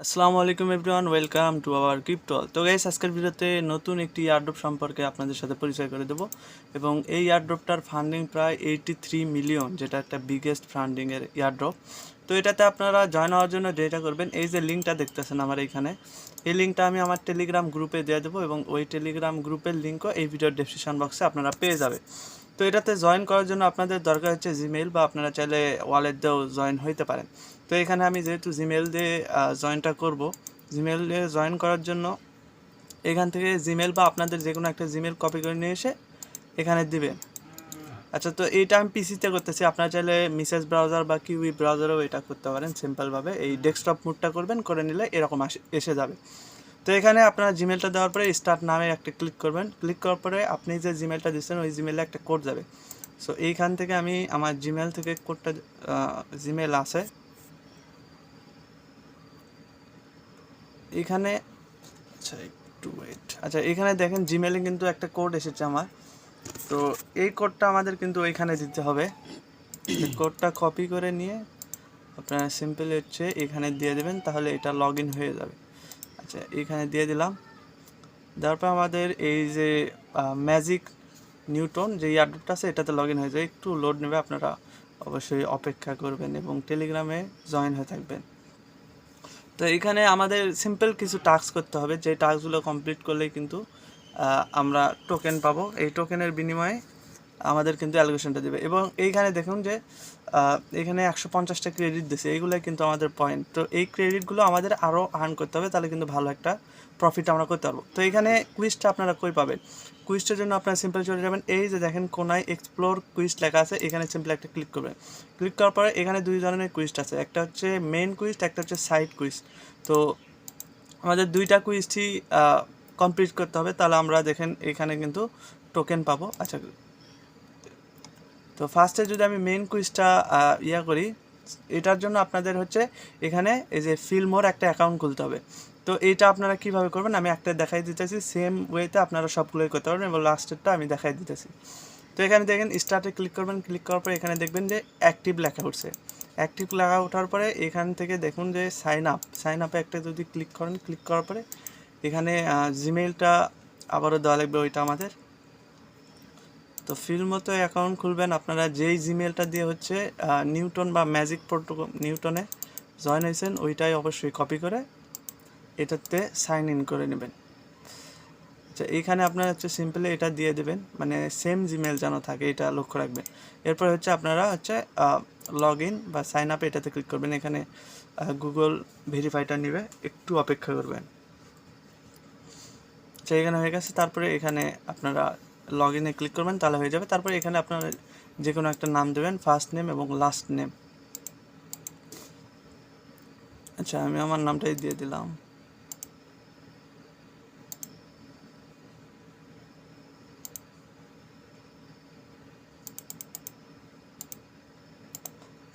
আসসালামু আলাইকুম everyone, welcome to our crypto. তো গাইস, আজকের ভিডিওতে নতুন একটি ইয়ারড্রপ সম্পর্কে আপনাদের সাথে পরিচয় করে দেব। এবং এই ইয়ারড্রপটার ফান্ডিং প্রায় 83 মিলিয়ন, যেটা একটা বিগেস্ট ফান্ডিংয়ের ইয়ারড্রপ। তো এটাতে আপনারা জয়েন হওয়ার জন্য যেটা করবেন, এই যে লিঙ্কটা দেখতেছেন আমার এইখানে, এই লিঙ্কটা আমি আমার টেলিগ্রাম গ্রুপে দিয়ে দেবো এবং ওই টেলিগ্রাম গ্রুপের লিঙ্কও এই ভিডিওর ডেসক্রিপশন বক্সে আপনারা পেয়ে যাবে। তো এটাতে জয়েন করার জন্য আপনাদের দরকার হচ্ছে জিমেইল, বা আপনারা চাইলে ওয়ালেট দিয়েও জয়েন হইতে পারেন। তো এখানে আমি যেহেতু জিমেইল দিয়ে জয়েনটা করব, জিমেইল দিয়ে জয়েন করার জন্য এখান থেকে জিমেইল বা আপনাদের যে কোনো একটা জিমেইল কপি করে নিয়ে এসে এখানে দিবেন। আচ্ছা, তো এইটা আমি পিসিতে করতেছি, আপনারা চাইলে মিসেস ব্রাউজার বা কিউই ব্রাউজারেও এটা করতে পারেন। সিম্পলভাবে এই ডেস্কটপ মুডটা করবেন, করে নিলে এরকম এসে যাবে। তো এখানে আপনারা জিমেলটা দেওয়ার পরে স্টার্ট নামে একটা ক্লিক করবেন। ক্লিক করার পরে আপনি যে জিমেলটা দিচ্ছেন ওই জিমেলে একটা কোড যাবে। সো এইখান থেকে আমি আমার জিমেল থেকে কোডটা, জিমেল আছে এখানে। আচ্ছা একটু ওয়েট। আচ্ছা, এখানে দেখেন জিমেলে কিন্তু একটা কোড এসেছে আমার। তো এই কোডটা আমাদের কিন্তু ওইখানে দিতে হবে। এই কোডটা কপি করে নিয়ে আপনারা সিম্পল হচ্ছে এখানে দিয়ে দেবেন, তাহলে এটা লগ ইন হয়ে যাবে। আচ্ছা, এখানে দিয়ে দিলাম। দেওয়ার পর আমাদের এই যে ম্যাজিক নিউটন যে ইয়ারড্রপটা আছে এটাতে লগ ইন হয়ে যায়। একটু লোড নেবে, আপনারা অবশ্যই অপেক্ষা করবেন এবং টেলিগ্রামে জয়েন হয়ে থাকবেন। তো এখানে আমাদের সিম্পল কিছু টাস্ক করতে হবে, যে টাস্কগুলো কমপ্লিট করলেই কিন্তু আমরা টোকেন পাবো। এই টোকেনের বিনিময়ে আমাদের কিন্তু অ্যালোকেশনটা দেবে। এবং এইখানে দেখুন যে এখানে 150টা ক্রেডিট দিচ্ছে, এইগুলোই কিন্তু আমাদের পয়েন্ট। তো এই ক্রেডিটগুলো আমাদের আরও আর্ন করতে হবে, তাহলে কিন্তু ভালো একটা প্রফিট আমরা করতে পারবো। তো এখানে কুইজটা আপনারা কই পাবেন? কুইজটার জন্য আপনারা সিম্পল চলে যাবেন, এই যে দেখেন কোনায় এক্সপ্লোর কুইজ লেখা আছে, এখানে সিম্পল একটা ক্লিক করবেন। ক্লিক করার পরে এখানে দুই ধরনের কুইজ আছে, একটা হচ্ছে মেন কুইজ, একটা হচ্ছে সাইড কুইজ। তো আমাদের দুইটা কুইজটি কমপ্লিট করতে হবে, তাহলে আমরা দেখেন এখানে কিন্তু টোকেন পাবো। আচ্ছা, তো ফার্স্টে যদি আমি মেন কুইজটা করি, এটার জন্য আপনাদের হচ্ছে এখানে এই যে ফিলমোর একটা অ্যাকাউন্ট খুলতে হবে। তো এইটা আপনারা কীভাবে করবেন আমি একটা দেখাই দিতেছি, সেম ওয়েতে আপনারা সবগুলোই করতে পারবেন এবং লাস্টেরটা আমি দেখাই দিতেছি। তো এখানে দেখেন স্টার্টে ক্লিক করবেন, ক্লিক করার পরে এখানে দেখবেন যে অ্যাক্টিভ লেখা উঠছে। অ্যাক্টিভ লেখা ওঠার পরে এখান থেকে দেখুন যে সাইন আপে একটা যদি ক্লিক করেন, ক্লিক করার পরে এখানে জিমেইলটা আবারও দেওয়া লাগবে ওইটা আমাদের। তো ফিল্মতো অ্যাকাউন্ট খুলবেন আপনারা যেই জিমেলটা দিয়ে হচ্ছে নিউটন বা ম্যাজিক প্রোটোকল নিউটনে জয়েন হয়েছেন, ওইটাই অবশ্যই কপি করে এটাতে সাইন ইন করে নেবেন। আচ্ছা, এইখানে আপনারা হচ্ছে সিম্পলি এটা দিয়ে দেবেন, মানে সেম জিমেল যেন থাকে এটা লক্ষ্য রাখবেন। এরপর হচ্ছে আপনারা হচ্ছে লগ ইন বা সাইন আপ এটাতে ক্লিক করবেন। এখানে গুগল ভেরিফাইটা নেবে, একটু অপেক্ষা করবেন। আচ্ছা, এখানে হয়ে গেছে। তারপরে এখানে আপনারা লগ ইনে ক্লিক করবেন, তাহলে হয়ে যাবে। তারপরে এখানে আপনারা যে কোনো একটা নাম দেবেন, ফার্স্ট নেম এবং লাস্ট নেম। আচ্ছা, আমি আমার নামটাই দিয়ে দিলাম।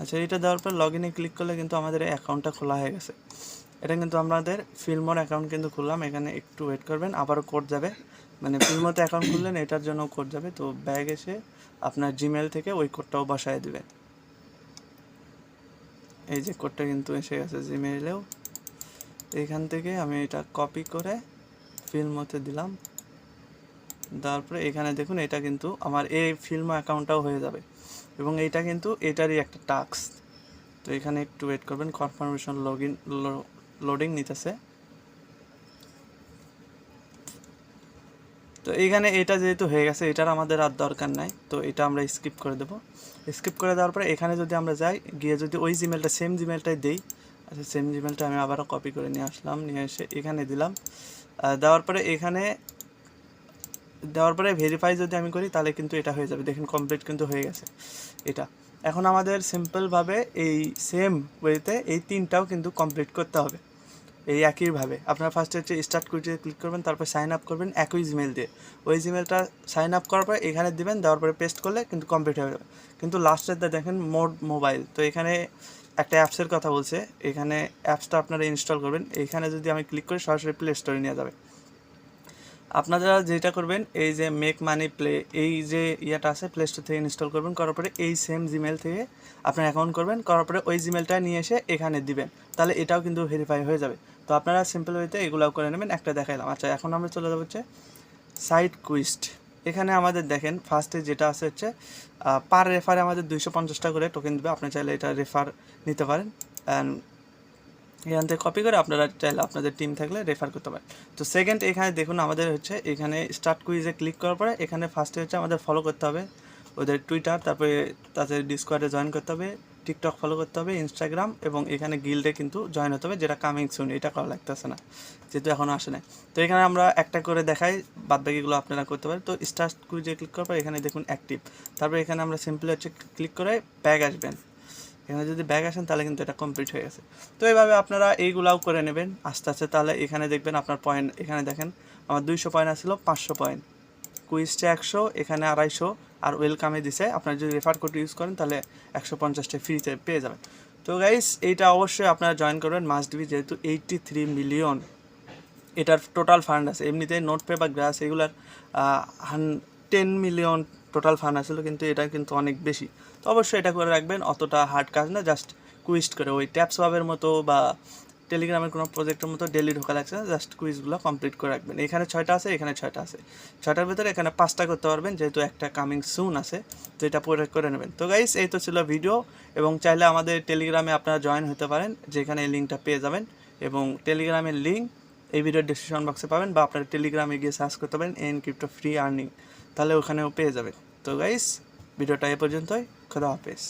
আচ্ছা, এটা দেওয়ার পর লগ ইনে ক্লিক করলে কিন্তু আমাদের এই অ্যাকাউন্টটা খোলা হয়ে গেছে। এটা কিন্তু আমাদের ফিল্মোর অ্যাকাউন্ট কিন্তু খুললাম। এখানে একটু ওয়েট করবেন, আবারও কোড যাবে, মানে ফিল্মোতে অ্যাকাউন্ট খুললেন এটার জন্য কোড যাবে। তো ব্যাগ এসে আপনার জিমেল থেকে ওই কোডটাও বসায় দেবেন। এই যে কোডটা কিন্তু এসে গেছে জিমেইলেও। এখান থেকে আমি এটা কপি করে ফিল্মোতে দিলাম। তারপরে এখানে দেখুন এটা কিন্তু আমার এই ফিল্মো অ্যাকাউন্টটাও হয়ে যাবে এবং এইটা কিন্তু এটারই একটা টাস্ক। তো এখানে একটু ওয়েট করবেন, কনফার্মেশন লোডিং নিতেছে। তো এইখানে এটা যেহেতু হয়ে গেছে, এটার আমাদের আর দরকার নাই, তো এটা আমরা স্কিপ করে দেবো। স্কিপ করে দেওয়ার পরে এখানে যদি আমরা যাই, গিয়ে যদি ওই জিমেলটা সেম জিমেলটাই দিই। আচ্ছা, সেম জিমেলটা আমি আবারও কপি করে নিয়ে আসলাম, নিয়ে এসে এখানে দিলাম। দেওয়ার পরে এখানে দেওয়ার পরে ভেরিফাই যদি আমি করি, তাহলে কিন্তু এটা হয়ে যাবে। দেখেন কমপ্লিট কিন্তু হয়ে গেছে এটা। এখন আমাদের সিম্পলভাবে এই সেম ওয়েতে এই তিনটাও কিন্তু কমপ্লিট করতে হবে। এই একইভাবে আপনারা ফার্স্টে হচ্ছে স্টার্ট কুইজে ক্লিক করবেন, তারপর সাইন আপ করবেন একই জিমেল দিয়ে। ওই জিমেলটা সাইন আপ করার পরে এখানে দিবেন, দেওয়ার পরে পেস্ট করলে কিন্তু কমপ্লিট হয়ে যাবে। কিন্তু লাস্টেরটা দেখেন মোড মোবাইল, তো এখানে একটা অ্যাপসের কথা বলছে, এখানে অ্যাপসটা আপনারা ইনস্টল করবেন। এখানে যদি আমি ক্লিক করি সরাসরি প্লে স্টোরে নিয়ে যাবে। আপনারা যেটা করবেন এই যে মেক মানি প্লে এই যে ইয়েটা আছে প্লে স্টোর থেকে ইনস্টল করবেন, করার পরে এই সেম জিমেল থেকে আপনার অ্যাকাউন্ট করবেন, করার পরে ওই জিমেলটা নিয়ে এসে এখানে দিবেন, তাহলে এটাও কিন্তু ভেরিফাই হয়ে যাবে। তো আপনারা সিম্পল ওয়েতে এগুলাও করে নেবেন, একটা দেখাইলাম। আচ্ছা এখন আমরা চলে যাবো হচ্ছে সাইট কুইস্ট। এখানে আমাদের দেখেন ফার্স্টে যেটা আছে হচ্ছে পার রেফারে আমাদের 250 টাকা করে টোকেন দেবে, আপনি চাইলে এটা রেফার নিতে পারেন, অ্যান্ড এখান থেকে কপি করে আপনারা চাইলে আপনাদের টিম থাকলে রেফার করতে পারেন। তো সেকেন্ড এখানে দেখুন আমাদের হচ্ছে এখানে স্টার্ট কুইজে ক্লিক করার পরে এখানে ফার্স্টে হচ্ছে আমাদের ফলো করতে হবে ওদের টুইটার, তারপরে তাদের ডিসকর্ডে জয়েন করতে হবে, টিকটক ফলো করতে হবে, ইনস্টাগ্রাম, এবং এখানে গিল্ডে কিন্তু জয়েন হতে হবে, যেটা কামিং সুন, এটা করা লাগতেছে না যেহেতু এখনও আসে না। তো এখানে আমরা একটা করে দেখাই, বাদবাকিগুলো আপনারা করতে পারেন। তো স্টার্ট কুইজে ক্লিক করার পর এখানে দেখুন অ্যাক্টিভ, তারপরে এখানে আমরা সিম্পলি হচ্ছে ক্লিক করে ব্যাগ আসবেন, এখানে যদি ব্যাগ আসেন তাহলে কিন্তু এটা কমপ্লিট হয়ে গেছে। তো এইভাবে আপনারা এইগুলাও করে নেবেন আস্তে আস্তে, তাহলে এখানে দেখবেন আপনার পয়েন্ট, এখানে দেখেন আমার 200 পয়েন্ট আসছিল, 500 পয়েন্ট, কুইজটা 100, এখানে 250, আর ওয়েলকামে দিছে, আপনারা যদি রেফার কোড ইউজ করেন তাহলে 150টা ফ্রিতে পেয়ে যাবেন। তো গাইস এইটা অবশ্যই আপনারা জয়েন করবেন, মাস্ট বি, যেহেতু 83 মিলিয়ন এটার টোটাল ফান্ড আছে। এমনিতে নোটপে বা গ্রাস এগুলার 10 মিলিয়ন টোটাল ফান্ড আসছিল, কিন্তু এটা কিন্তু অনেক বেশি। তো অবশ্যই এটা করে রাখবেন, অতটা হার্ড কাজ না, জাস্ট কুইস্ট করে ওই ট্যাপ সোয়াবের মতো বা টেলিগ্রামের কোনো প্রজেক্টের মতো ডেলি ঢোকা লাগছে না, জাস্ট কুইজগুলো কমপ্লিট করে রাখবেন। এখানে 6টা আছে, এখানে 6টা আছে, 6টার ভিতরে এখানে 5টা করতে পারবেন, যেহেতু একটা কামিং সুন আছে, তো এটা পরে করে নেবেন। তো গাইস এই তো ছিল ভিডিও, এবং চাইলে আমাদের টেলিগ্রামে আপনারা জয়েন হতে পারেন, যেখানে এই লিঙ্কটা পেয়ে যাবেন, এবং টেলিগ্রামের লিঙ্ক এই ভিডিওর ডিসক্রিপশন বক্সে পাবেন, বা আপনারা টেলিগ্রামে গিয়ে সার্চ করতে পারেন এনক্রিপ্টো ফ্রি আর্নিং, তাহলে ওখানেও পেয়ে যাবেন। তো গাইস ভিডিওটা এ পর্যন্তই, খোদা হাফেজ।